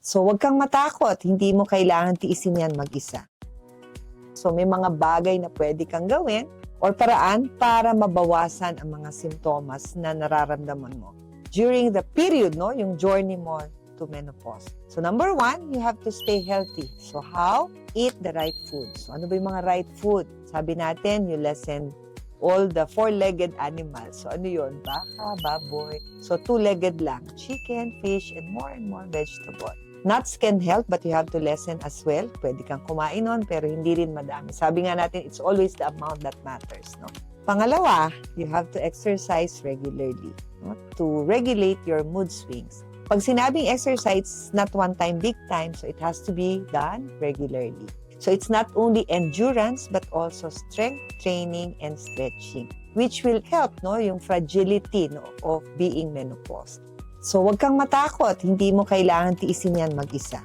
So, huwag kang matakot. Hindi mo kailangan tiisin yan mag-isa. So, may mga bagay na pwede kang gawin or paraan para mabawasan ang mga simptomas na nararamdaman mo during the period, no, yung journey mo to menopause. So, number 1, you have to stay healthy. So, how? Eat the right food. So, ano ba yung mga right food? Sabi natin, you lessen all the four-legged animals. So, ano yun? Baka, baboy. So, two-legged lang. Chicken, fish, and more vegetable. Nuts can help, but you have to lessen as well. Pwede kang kumain nun, pero hindi rin madami. Sabi nga natin, it's always the amount that matters, no? Pangalawa, you have to exercise regularly, no? To regulate your mood swings. Pag sinabing exercise, not one time, big time, so it has to be done regularly. So it's not only endurance, but also strength training and stretching, which will help, no, yung fragility, no, of being menopausal. So, huwag kang matakot. Hindi mo kailangan tiisin yan mag-isa.